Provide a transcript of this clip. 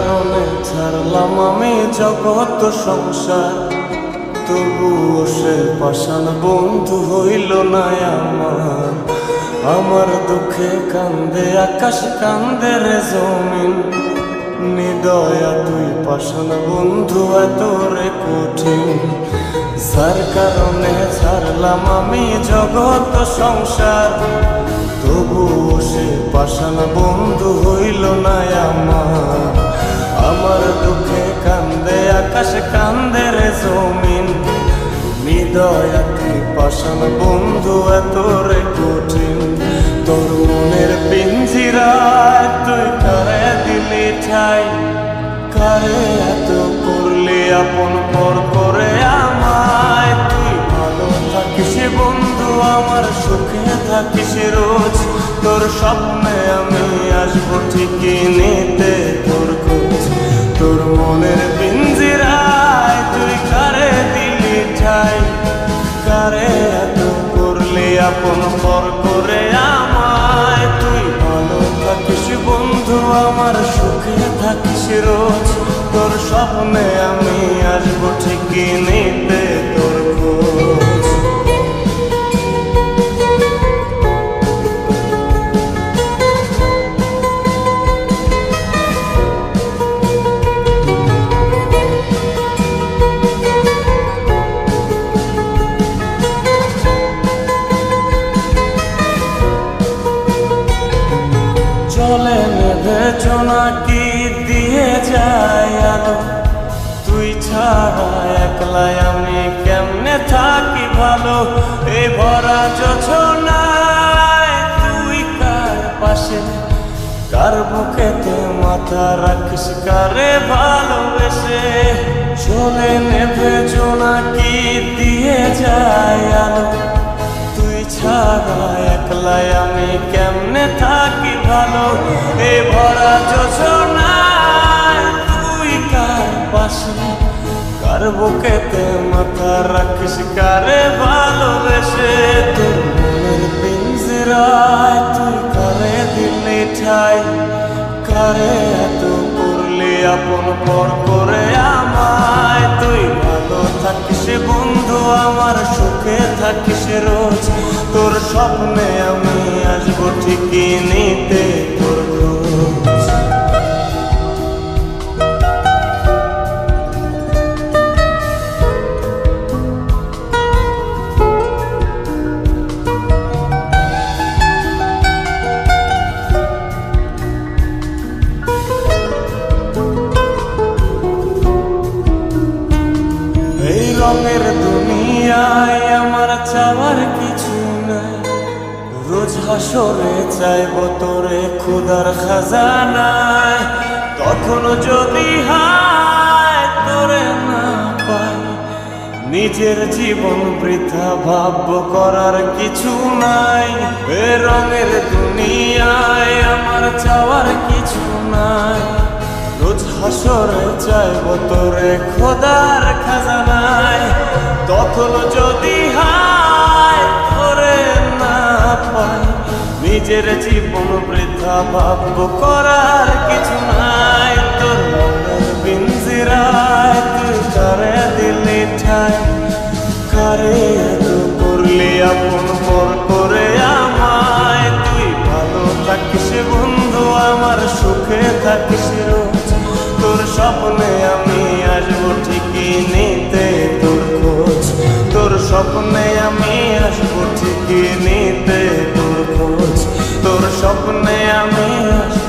কারণে ছাড়লাম আমি জগৎ সংসার, তবুও সে পাষাণ বন্ধু হইল না আমার। আমার দুঃখে কান্দে আকাশ, কান্দে রে জমিন, নিদয়া তুই পাষাণ বন্ধু এত রে কঠিন। যার কারণে ছাড়লাম আমি জগৎ সংসার, তবুও সে পাষাণ বন্ধু হইল না আমার। আমার দুঃখে কান্দে আকাশ, কান্দে রে জমিন, নিদয়া তুই পাষাণ বন্ধু এত রে কঠিন। তোর মনের পিঞ্জিরায় তুই কারে দিলি ঠাই, কারে এত করলি আপন পর করে আমায়। তুই ভালো থাকিস বন্ধু আমার, সুখে থাকিস রোজ, তোর স্বপ্নে আমি আসবো ঠিকই নিতে তোর খোঁজ। তোর মনের পিঞ্জিরায় তুই কারে দিলি ঠাই, কারে এত করলি আপন পর করে আমায়। তুই ভালো থাকিস বন্ধু আমার, সুখে থাকিস রোজ, তোর স্বপ্নে আমি আসবো ঠিকই নিতে তোর খোঁজ। চলে নেবে জোনাকি দিয়ে যায় আলো, তুই ছাড়া একলাই আমি কেমনে থাকি ভালো। এ ভরা যোছনায় তুই কার পাশে, কার বুকেতে মাথা রাখিস কারে ভালোবেসে। চলে নেবে জোনাকি দিয়ে যায় আলো, তুই ছাড়া একলাই আমি কেমনে থাকি ভালো। এ ভরা যোছনায় তুই কার পাশে, কার বুকেতে মাথা রাখিস কারে ভালোবেসে। তোর মনের পিঞ্জিরায় তুই কারে দিলি ঠাই, কারে এত করলি আপন পর করে আমায়। তুই ভালো থাকিস বন্ধু আমার, সুখে থাকিস রোজ, তোর স্বপ্নে আমি আসবো ঠিকই নিতে তোর খোঁজ। এই রঙের দুনিয়ায় আমার চাওয়ার কিছু নাই, রোজ হাসরে চাইব তোরে ক্ষুধার খাজানায়। তখন যদি হায় তোরে না পাই, নিজের জীবন বৃথা ভাবব করার কিছু নাই। এ রঙের দুনিয়ায় আমার চাওয়ার কিছু নাই, রোজ হাসরে চাইব তোরে খোদার খাজানায়। তখন যদি হায় তোরে না পাই, নিজের জীবন বৃথা ভাবব করার কিছু নাই। তোর মনের পিঞ্জিরায় তুই কারে দিলি ঠাই, কারে এত করলি আপন পর করে আমায়। তুই ভালো থাকিস বন্ধু আমার, সুখে থাকিস রোজ, তোর স্বপ্নে আমি আসবো ঠিকই নিতে তোর খোঁজ। তোর স্বপ্নে আমি আসবো ঠিকই নিতে তোর খোঁজ, তোর স্বপ্নে আমি আসবো।